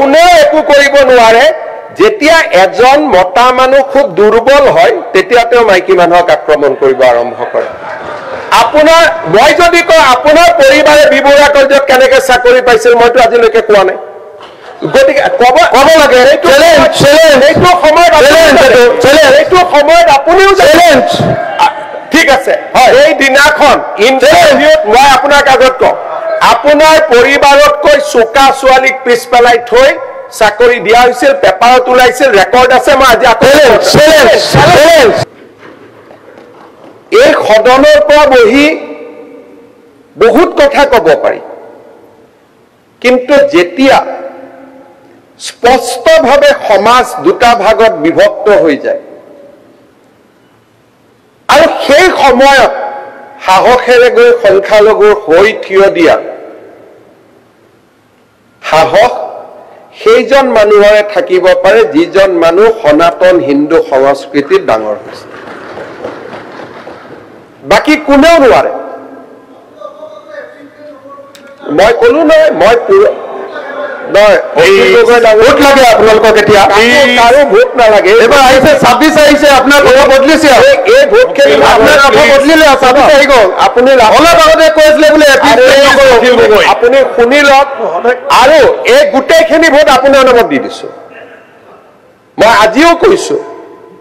কোনেও একো কৰিব নোৱাৰে যেতিয়া এজন মতা মানুহ খুব দুৰ্বল হয় তেতিয়া তেওঁ মাইকী মানুহক আক্ৰমণ কৰিব আৰম্ভ কৰে আপোনাৰ মই যদি কওঁ আপোনাৰ পৰিবাৰে বিবৰা কাৰ্যত কেনেকৈ চাকৰি পাইছিল মইতো আজিলৈকে কোৱা নাই গতিকে ক'ব লাগে এইটো সময়ত আপুনিও চ্যালেঞ্জ ঠিক আছে এই দিনাখন ইণ্টাৰভিউত মই আপোনাক আগত কওঁ আপোনাৰ পৰিবাৰতকৈ চোকা ছোৱালীক পিছ পেলাই থৈ চাকৰি দিয়া হৈছিল পেপাৰত ওলাইছিল ৰেকৰ্ড আছে মই আজি এই সদনৰ পৰা বহি বহুত কথা ক'ব পাৰি কিন্তু যেতিয়া স্পষ্টভাৱে সমাজ দুটা ভাগত বিভক্ত হৈ যায় আৰু সেই সময়ত সাহসেৰে গৈ সংখ্যালঘুৰ হৈ থিয় দিয়া সাহস সেইজন মানুহৰে থাকিব পাৰে যিজন মানুহ সনাতন হিন্দু সংস্কৃতিত ডাঙৰ হৈছে বাকি কোনেও নোৱাৰে মই কলো নহয় মই ভোট লাগে আপোনালোকক এতিয়া কাৰো ভোট নালাগে এবাৰ আহিছে 26 আহিছে আপোনাৰ কথা বদলিছে এই ভোট খেলি আপোনাৰ কথা বদলিলে 26 আহি গ'ল আপুনি অলপ আগতে কৈছিলে বোলে আপুনি শুনি লওক আৰু এই গোটেইখিনি ভোট আপোনাৰ নামত দি দিছো মই আজিও কৈছো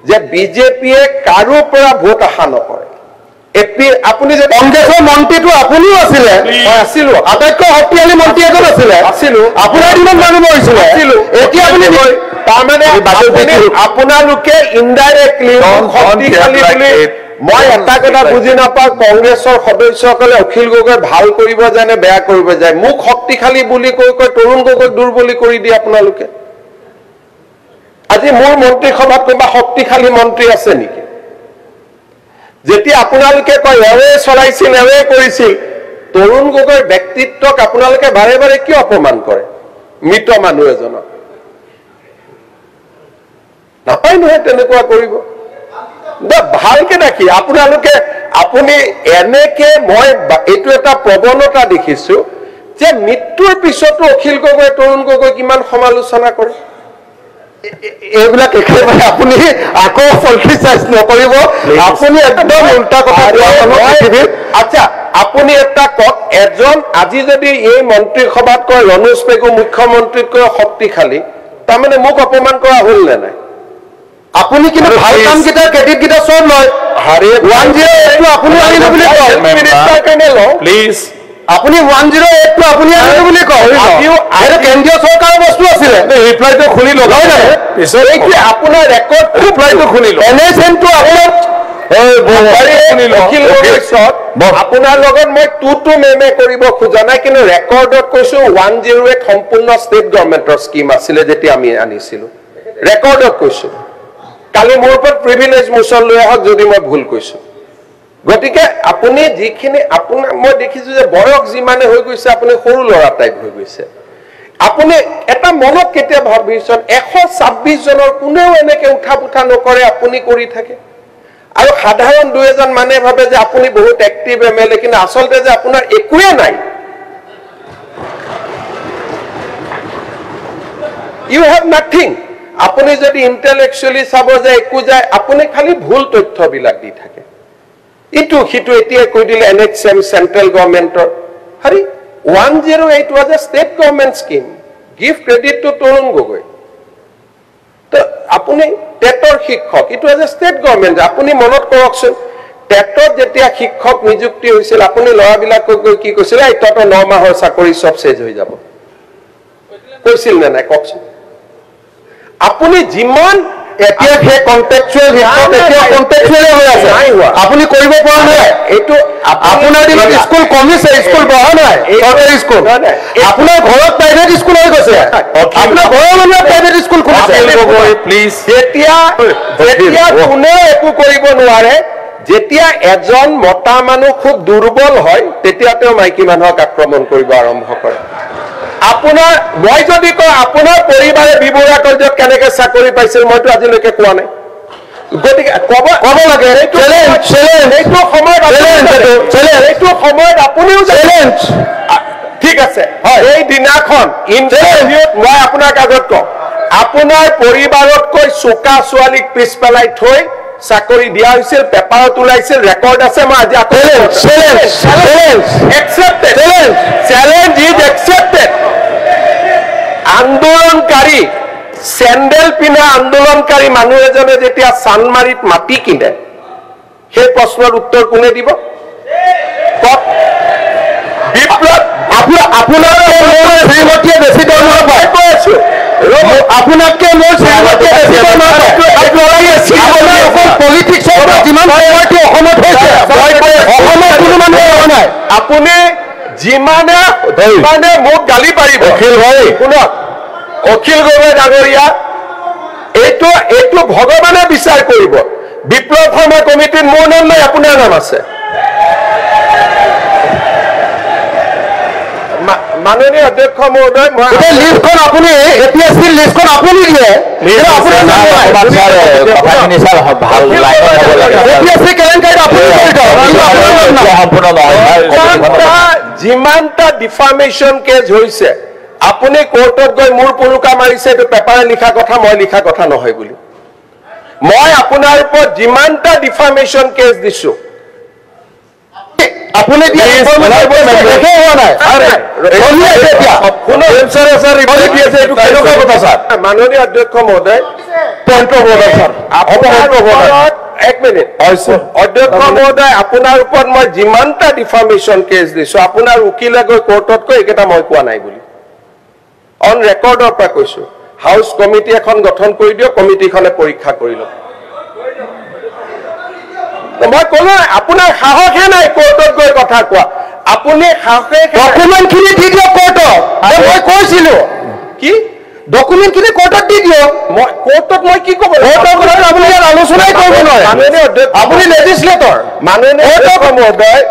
যে বিজেপিয়ে কাৰো পৰা ভোট আশা নকৰে আপুনি যে কংগ্ৰেছৰ মন্ত্ৰীটো আপুনিও আছিলে মই আছিলো আটাইতকৈ শক্তিশালী মন্ত্ৰী এজন আছিলে আছিলো আপোনাৰ দিনত মানুহ মৰিছিলে আছিলো এতিয়া আপুনি তাৰমানে আপোনালোকে ইনডাইৰেক্টলি শক্তিশালী বুলি মই এটা কথা বুজি নাপাওঁ কংগ্ৰেছৰ সদস্যসকলে অখিল গগৈ ভাল কৰিব যায় নে বেয়া কৰিব যায় মোক শক্তিশালী বুলি কৈ তৰুণ গগৈক দুৰ্বলী কৰি দিয়ে আপোনালোকে আজি মোৰ মন্ত্ৰীসভাত কোনোবা শক্তিশালী মন্ত্ৰী আছে নেকি যেতিয়া আপোনালোকে কয় এৱে চলাইছিল এৱে কৰিছিল তৰুণ গগৈৰ ব্যক্তিত্বক আপোনালোকে বাৰে বাৰে কিয় অপমান কৰে মৃত মানুহ এজনক নাপায় নহয় তেনেকুৱা কৰিব ভালকে দেখি আপোনালোকে আপুনি এনেকে মই এইটো এটা প্ৰৱণতা দেখিছো যে মৃত্যুৰ পিছতো অখিল গগৈ তৰুণ গগৈ কিমান সমালোচনা কৰে এইবিলাক একেবাৰে আপুনি আকৌ পলিটিচাইজ নকৰিব আপুনি একদম উল্টা কথা আচ্ছা আপুনি এটা কওক এজন আজি যদি এই মন্ত্ৰীসভাত কয় ৰনোজ পেগু মুখ্যমন্ত্ৰীতকৈ শক্তিশালী তাৰমানে মোক অপমান কৰা হ'ল নে নাই আপুনি কিন্তু ভাল কামকেইটা ক্ৰেডিটকেইটা চব লয় 108টো আপুনি আনিলো বুলি কয় মিনিষ্টাৰ কাৰণে লওঁ প্লিজ আপুনি 108টো আপুনি আনিলো বুলি কয় আৰু কেন্দ্ৰীয় চৰকাৰৰ বস্তু আছিলে ৰিপ্লাইটো খুলি লগাই নাই এইটো আপোনাৰ ৰেকৰ্ড ৰিপ্লাইটো খুলি লওক এনএছএনটো আপোনাৰ আপোনাৰ লগত মই টু মেমে কৰিব খোজা নাই কিন্তু ৰেকৰ্ডত কৈছো 108 সম্পূৰ্ণ ষ্টেট গভৰ্ণমেণ্টৰ স্কিম আছিলে যেতিয়া আমি আনিছিলো ৰেকৰ্ডত কৈছো কালি মোৰ ওপৰত প্ৰিভিলেজ মোচন লৈ আহক যদি মই ভুল কৈছো গতিকে আপুনি যিখিনি আপোনাৰ মই দেখিছো যে বয়স যিমানে হৈ গৈছে আপুনি সৰু ল'ৰা টাইপ হৈ গৈছে আপুনি এটা মনত কেতিয়া ভাবিছন 126 জনৰ কোনেও এনেকে উঠা পুঠা নকৰে আপুনি কৰি থাকে আৰু সাধাৰণ দুই এজন মানে ভাবে যে আপুনি বহুত এক্টিভ এমএলএ কিন্তু আসলতে যে আপোনাৰ একোৱে নাই ইউ হ্যাভ নাথিং আপুনি যদি ইন্টেলেকচুয়ালি চাব যে একো যায় আপুনি খালি ভুল তথ্যবিলাক দি থাকে ইটো হিটো এতিয়া কৈ দিলে এনএক্সএম সেন্ট্রাল গভৰ্নমেন্টৰ হৰি 108 was a state government scheme give credit to Tarun Gogoi তো আপুনি টেটৰ শিক্ষক ইটো was a state government আপুনি মনত কৰকচোন টেটত যেতিয়া শিক্ষক নিযুক্তি হৈছিল আপুনি লৰাবিলাকক কি কৈছিল এই তত 9 মাহৰ চাকৰি সব শেষ হৈ যাব কৈছিল না নাই ককচোন আপুনি যিমান এতিয়া হে কন্টেক্সচুয়াল হিচাপত এতিয়া কন্টেক্সচুয়াল হৈ আছে আপুনি কৰিব পৰা নাই এটো আপোনাৰ দিনত স্কুল কমিছে স্কুল বহা নাই চৰকাৰী স্কুল আপোনাৰ ঘৰত প্ৰাইভেট স্কুল হৈ গৈছে আপোনাৰ ঘৰৰ মানুহে প্ৰাইভেট স্কুল খুলিছে প্লিজ যেতিয়া কোনেও একো কৰিব নোৱাৰে যেতিয়া এজন মতা মানুহ খুব দুৰ্বল হয় তেতিয়া তেওঁ মাইকী মানুহক আক্ৰমণ কৰিব আৰম্ভ কৰে আপোনাৰ মই যদি কওঁ আপোনাৰ পৰিবাৰে বিবৰা কাৰ্যত কেনেকৈ চাকৰি পাইছিল মইতো আজিলৈকে কোৱা নাই গতিকে ক'ব লাগে এইটো সময়ত আপুনিও চ্যালেঞ্জ ঠিক ঠিক আছে এই দিনাখন ইণ্টাৰভিউত মই আপোনাক আগত কওঁ আপোনাৰ পৰিবাৰতকৈ চোকা ছোৱালীক পিছ পেলাই থৈ চাকৰি দিয়া হৈছিল পেপাৰত ওলাইছিল ৰেকৰ্ড আছে মই আজি আকৌ চ্যালেঞ্জ ইজ একচেপ্টেড আন্দোলনকাৰী চেণ্ডেল পিন্ধা আন্দোলনকাৰী মানুহ এজনে যেতিয়া চানমাৰিত মাটি কিনে সেই প্ৰশ্নৰ উত্তৰ কোনে দিব বিপ্লৱ আপোনাৰ শ্ৰীমতীয়ে বেছি দৰমহা পায় কৈ আছো আপোনাতকে মোৰ শ্ৰীমতীয়ে বেছি দৰমহা পায় পলিটিক্সৰ যিমান সময়টো অসমত হৈছে অসমত কোনো মানুহ হোৱা নাই আপুনি যিমানে মোক গালি পাৰিব অখিল ভাই শুনক অখিল গগৈ ডাঙৰীয়া এইটো ভগৱানে বিচাৰ কৰিব বিপ্লৱ শৰ্মা কমিটিত মোৰ নাম নাই আপোনাৰ নাম আছে মাননীয় অধ্যক্ষ মহোদয় মই লিষ্টখন আপুনি এপিএছচিৰ লিষ্টখন আপুনি দিয়ে যিমানটা ডিফামেশ্যন কেছ হৈছে আপুনি কোৰ্টত গৈ মোৰ পুৰুকা মাৰিছে এইটো পেপাৰে লিখা কথা মই লিখা কথা নহয় বুলি মই আপোনাৰ ওপৰত যিমানটা ডিফামেশ্যন কেছ দিছো আপুনি মাননীয় অধ্যক্ষ মহোদয় এক মিনিট অধ্যক্ষ মহোদয় আপোনাৰ ওপৰত মই যিমানটা ডিফামেশ্যন কেছ দিছো আপোনাৰ উকিলে গৈ কোৰ্টত কৈ এইকেইটা মই কোৱা নাই বুলি অন ৰেকৰ্ডৰ পৰা কৈছো হাউচ কমিটি এখন গঠন কৰি দিয়ক কমিটিখনে পৰীক্ষা কৰি লওক মই কলো আপোনাৰ সাহসে নাই কোৰ্টত গৈ কথা কোৱা আপুনি সাহসে ডকুমেণ্টখিনি দি দিয়ক কোৰ্টত মই কৈছিলো কি ডকুমেণ্টখিনি কোৰ্টত দি দিয়ক মই কোৰ্টত মই কি ক'ব আপুনি ইয়াত আলোচনাই কৰিব নোৱাৰে আপুনি লেজিছলেটৰ মাননীয় অধ্যক্ষ মহোদয়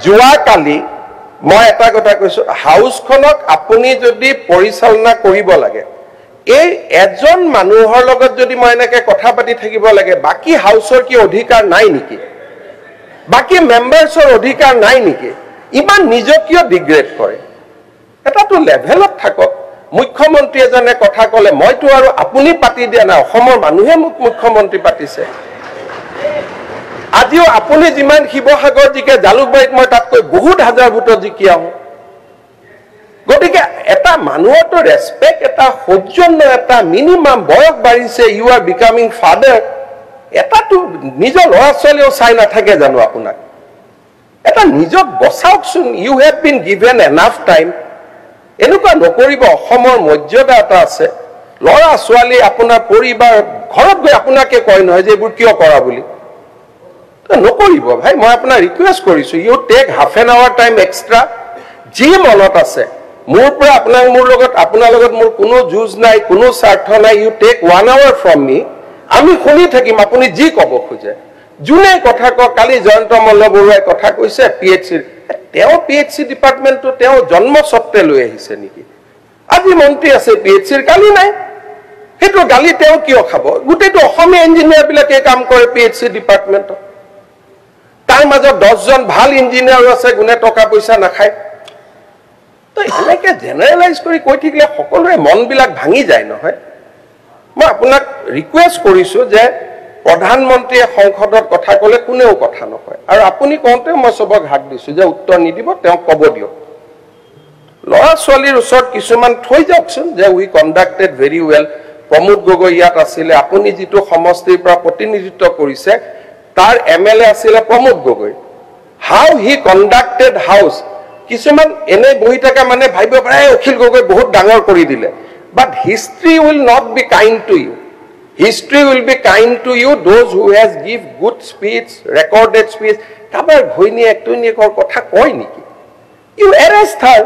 যোৱাকালি মই এটা কথা কৈছো হাউচখনক আপুনি যদি পৰিচালনা কৰিব লাগে এই এজন মানুহৰ লগত যদি মই এনেকে কথা পাতি থাকিব লাগে বাকি হাউচৰ কি অধিকাৰ নাই নেকি বাকি মেম্বাৰ্ছৰ অধিকাৰ নাই নেকি ইমান নিজকিয় ডিগ্ৰেড কৰে এটাতো লেভেলত থাকক মুখ্যমন্ত্ৰী এজনে কথা ক'লে মইতো আৰু আপুনি পাতি দিয়া নাই অসমৰ মানুহে মোক মুখ্যমন্ত্ৰী পাতিছে আজিও আপুনি যিমান শিৱসাগৰ জিকে জালুকবাৰীত মই তাতকৈ বহুত হাজাৰ ভোটত জিকি আহোঁ গতিকে এটা মানুহৰতো ৰেছপেক্ট এটা সৌজন্য এটা মিনিমাম বয়স বাঢ়িছে ইউ আৰ বিকামিং ফাদাৰ এটাতো নিজৰ ল'ৰা ছোৱালীও চাই নাথাকে জানো আপোনাক এটা নিজক বচাওকচোন you have been given enough time এনেকুৱা নকৰিব অসমৰ মৰ্যাদা এটা আছে ল'ৰা ছোৱালী আপোনাৰ পৰিবাৰ ঘৰত গৈ আপোনাকে কয় নহয় যে এইবোৰ কিয় কৰা বুলি নকৰিব ভাই মই আপোনাৰ ৰিকুৱেষ্ট কৰিছো you take half an hour time extra যি মনত আছে মোৰ পৰা আপোনাৰ লগত মোৰ কোনো যুঁজ নাই কোনো স্বাৰ্থ নাই ইউ টেক 1 আৱাৰ ফ্ৰম মি আমি শুনি থাকিম আপুনি যি ক'ব খোজে যোনে কথা কয় কালি জয়ন্ত মল্ল বৰুৱাই কথা কৈছে পিএইচচিৰ তেওঁ পিএইচচি ডিপাৰ্টমেণ্টটো তেওঁ জন্মস্বত্বে লৈ আহিছে নেকি আজি মন্ত্ৰী আছে পিএইচচিৰ কালি নাই সেইটো গালি তেওঁ কিয় খাব গোটেইটো অসমীয়া ইঞ্জিনিয়াৰবিলাকে কাম কৰে পিএইচচি ডিপাৰ্টমেণ্টত তাৰ মাজত 10 জন ভাল ইঞ্জিনিয়াৰ আছে গুণে টকা পইচা নাখায় তো এনেকে জেনেৰেলাইজ কৰি কৈ থাকিলে সকলোৰে মনবিলাক ভাঙি যায় নহয় মই আপোনাক ৰিকুৱেষ্ট কৰিছো যে প্ৰধানমন্ত্ৰীয়ে সংসদত কথা ক'লে কোনেও কথা নকয় আৰু আপুনি কওঁতে মই সবক হাক দিছো যে উত্তৰ নিদিব তেওঁক ক'ব দিয়ক ল'ৰা ছোৱালীৰ ওচৰত কিছুমান থৈ যাওকচোন যে we conducted very well Pramod Gogoi ইয়াত আছিলে আপুনি যিটো সমষ্টিৰ পৰা প্ৰতিনিধিত্ব কৰিছে তাৰ এমএলএ আছিলে Pramod Gogoi how he conducted house কিছুমান এনে বহি থকা মানে ভাবিব পাৰে অখিল গগৈ বহুত ডাঙৰ কৰি দিলে but history will not be kind to you history will be kind to you those who has give good speech recorded speech কাৰোবাৰ ঘৈণীয়েক টৈণীয়েকৰ কথা কয় নেকি ইউ এৰেষ্ট হাৰ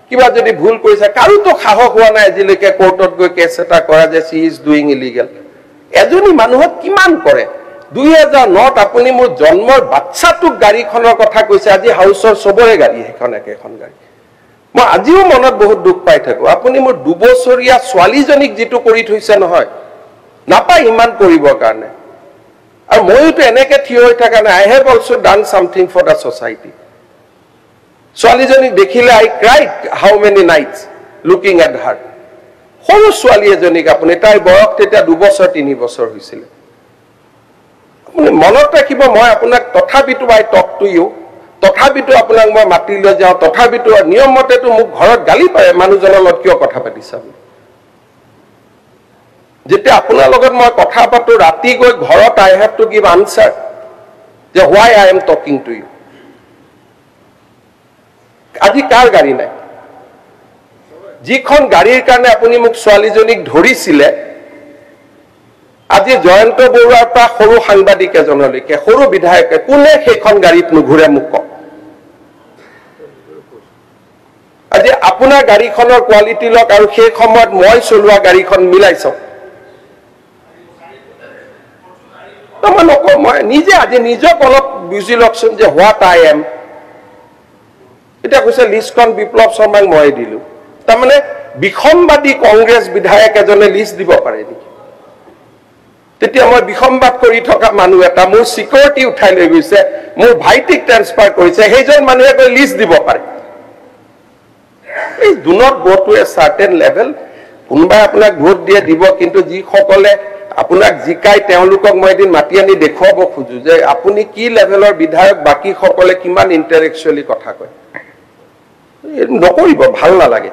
কিবা যদি ভুল কৰিছে কাৰোতো সাহস হোৱা নাই আজিলৈকে কোৰ্টত গৈ কেছ এটা কৰা যে চি ইজ ডুইং ইলিগেল এজনী মানুহক কিমান কৰে 2009 আপুনি মোৰ জন্মৰ বাচ্চাটোক গাড়ীখনৰ কথা কৈছে আজি হাউচৰ সবৰে গাড়ী এখন একেখন গাড়ী মই আজিও মনত বহুত দুখ পাই থাকো আপুনি মোৰ 2 বছৰীয়া ছোৱালীজনীক যেটো কৰি থৈছে নহয় নাপায় ইমান কৰিবৰ কাৰণে আৰু মইতো এনেকে থিয় হৈ থাকা নাই I have also done something for the society ছোৱালীজনীক দেখিলে I cried how many nights looking at her সৰু ছোৱালী এজনীক আপুনি তাইৰ বয়স তেতিয়া 2 বছৰ 3 বছৰ হৈছিলে আপুনি মনত ৰাখিব মই আপোনাক তথাপিতো আই টক টু ইউ তথাপিতো আপোনাক মই মাতি লৈ যাওঁ তথাপিতো নিয়ম মতেতো মোক ঘৰত গালি পাৰে মানুহজনৰ লগত কিয় কথা পাতিছা যেতিয়া আপোনাৰ লগত মই কথা পাতো ৰাতি গৈ ঘৰত I have to give answer যে why I am talking to you আজি কাৰ গাড়ী নাই যিখন গাড়ীৰ কাৰণে আপুনি মোক ছোৱালীজনীক ধৰিছিলে আজি জয়ন্ত বৰুৱাৰ পৰা সৰু সাংবাদিক এজনলৈকে সৰু বিধায়কে কোনে সেইখন গাড়ীত নুঘূৰে মোক কওক আজি আপোনাৰ গাড়ীখনৰ কোৱালিটি লওক আৰু সেই সময়ত মই চলোৱা গাড়ীখন মিলাই চাওক মই নকওঁ মই নিজে আজি নিজক অলপ বুজি লওকচোন যে হোৱাট আই এম এতিয়া কৈছে লিষ্টখন বিপ্লৱ শৰ্মাক মই দিলো তাৰমানে বিসম্বাদী কংগ্ৰেছ বিধায়ক এজনে লিষ্ট দিব পাৰে নেকি তেতিয়া মই বিসম্বাদ কৰি থকা মানুহ এটা মোৰ সিকিউৰিটি উঠাই লৈ গৈছে মোৰ ভাইটিক ট্ৰান্সফাৰ কৰিছে সেইজন মানুহে গৈ লিষ্ট দিব পাৰে এই do not go to A certain level কোনোবাই আপোনাক ভোট দিয়ে দিব কিন্তু যিসকলে আপোনাক জিকাই তেওঁলোকক মই এদিন মাতি আনি দেখুৱাব খোজো যে আপুনি কি লেভেলৰ বিধায়ক বাকি সকলে কিমান ইন্টাৰেকচুৱেলি কথা কয় নকৰিব ভাল নালাগে